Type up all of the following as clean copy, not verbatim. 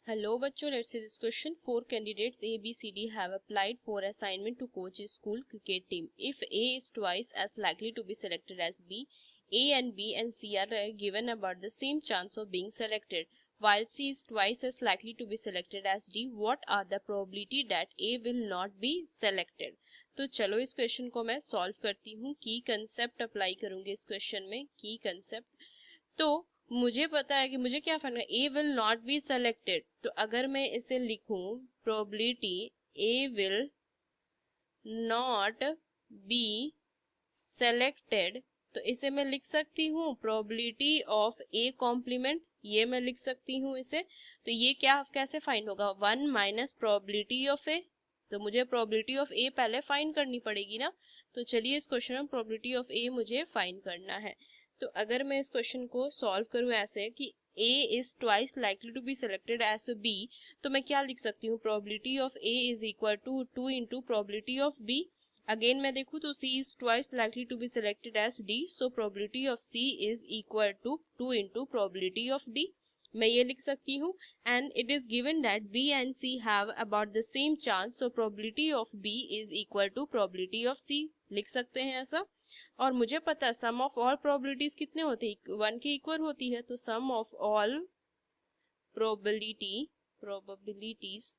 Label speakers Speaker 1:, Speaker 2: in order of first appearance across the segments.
Speaker 1: Hello बच्चों, let's see this question. Four candidates A, B, C, D have applied for assignment to coach a school cricket team. If A is twice as likely to be selected as B, A and B and C are given about the same chance of being selected. While C is twice as likely to be selected as D, what are the probability that A will not be selected? तो चलो इस question को मैं solve करती हूँ. की concept apply करूंगी इस क्वेश्चन में. की कंसेप्ट तो मुझे पता है कि मुझे क्या फाइंड करना, ए विल नॉट बी सेलेक्टेड. तो अगर मैं इसे लिखूं probability A will not be selected, तो इसे मैं लिख सकती हूँ प्रोबेबिलिटी ऑफ ए कॉम्प्लीमेंट. ये मैं लिख सकती हूँ इसे. तो ये क्या कैसे फाइंड होगा, 1 माइनस प्रोबेबिलिटी ऑफ ए. तो मुझे प्रोबेबिलिटी ऑफ ए पहले फाइंड करनी पड़ेगी ना. तो चलिए इस क्वेश्चन में प्रोबेबिलिटी ऑफ ए मुझे फाइंड करना है. तो अगर मैं इस क्वेश्चन को सॉल्व करूं ऐसे कि A is twice likely to be selected as B, तो मैं क्या लिख सकती हूँ, probability of A is equal to 2 into probability of B. Again मैं देखूँ तो C is twice likely to be selected as D, so probability of C is equal to 2 into probability of D. मैं ये लिख सकती हूँ. And it is given that B and C have about the same chance, so probability of B is equal to probability of C. लिख सकते हैं ऐसा. और मुझे पता है सम ऑफ ऑल प्रोबेबिलिटीज कितने होते हैं, 1 के इक्वल होती है. तो sum of all probabilities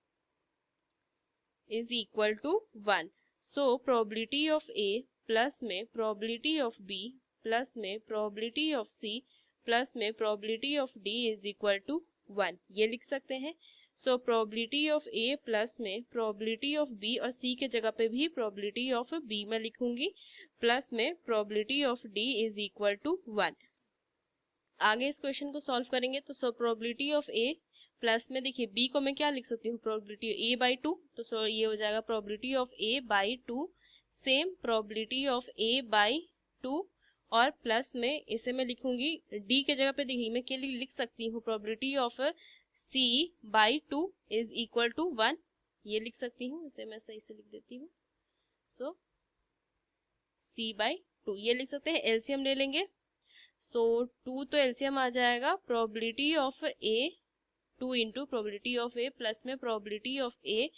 Speaker 1: is equal to 1. So probability of A plus में प्रोबेबिलिटी ऑफ बी प्लस में प्रोबेबिलिटी ऑफ सी प्लस में probability of D is equal to 1. ये लिख सकते हैं. So probability of A plus में probability of B, और C के जगह पे भी प्रोबेबिलिटी ऑफ बी मैं लिखूंगी, प्लस में probability of D is equal to 1. आगे इस क्वेश्चन को सॉल्व करेंगे तो so probability of A plus में देखिए बी को मैं क्या लिख सकती हूँ, प्रोबेबिलिटी ए बाई 2. तो सो ये हो जाएगा probability of A by 2, same probability of A by 2, और प्लस में इसे मैं लिखूंगी डी के जगह पे देखिए मैं के लिए लिख सकती हूँ probability of C by 2 is equal to 1. ये लिख सकती हूँ, इसे मैं सही से लिख देती हूँ. सो सी बाई 2 ये लिख सकते हैं. एलसीएम ले लेंगे. सो 2 तो एलसीएम आ जाएगा probability of A 2 into probability of A plus में प्रोबेबिलिटी ऑफ ए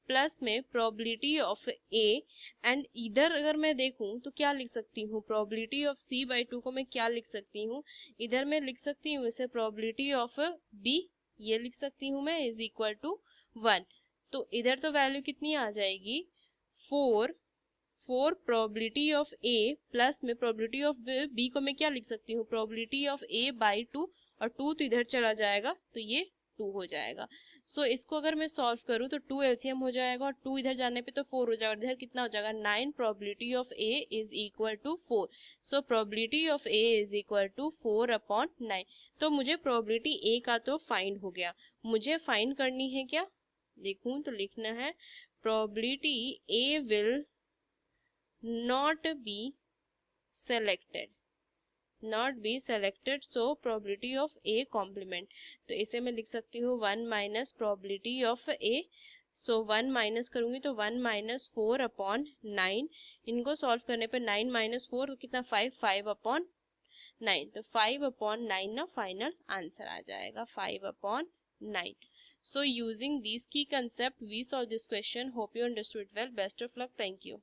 Speaker 1: प्लस में प्रोबेबिलिटी ऑफ ए. एंड इधर अगर मैं देखूं तो क्या लिख सकती हूँ, प्रोबेबिलिटी ऑफ सी बाई 2 को मैं क्या लिख सकती हूँ, इधर मैं लिख सकती हूँ इसे प्रोबेबिलिटी ऑफ बी. ये लिख सकती हूँ मैं इज इक्वल टू 1. तो इधर तो वैल्यू कितनी आ जाएगी, 4 प्रोबेबिलिटी ऑफ ए प्लस में प्रोबेबिलिटी ऑफ बी को मैं क्या लिख सकती हूँ, प्रोबेबिलिटी ऑफ ए बाई 2, और 2 तो इधर चला जाएगा तो ये 2 हो जाएगा. सो इसको अगर मैं सॉल्व करूँ तो 2 एलसीएम हो जाएगा, और 2 इधर जाने पे तो 4 हो जाएगा. इधर कितना हो जाएगा, 9 probability of A is equal to 4. So probability of A is equal to 4 upon 9. तो मुझे प्रोबेबिलिटी ए का तो फाइंड हो गया. मुझे फाइंड करनी है क्या, देखूं तो लिखना है probability A will not be selected, so probability of a complement. तो इसे मैं लिख सकती हूँ 1 minus probability of a. So 1 minus करूंगी तो 1 माइनस 4 अपॉन 9. इनको सॉल्व करने पे 9 माइनस 4 तो कितना 5 अपॉन 9. तो 5 अपॉन 9 ना फाइनल आंसर आ जाएगा, 5 upon 9. So using these key concept we solve this question. Hope you understood well. Best of luck. Thank you.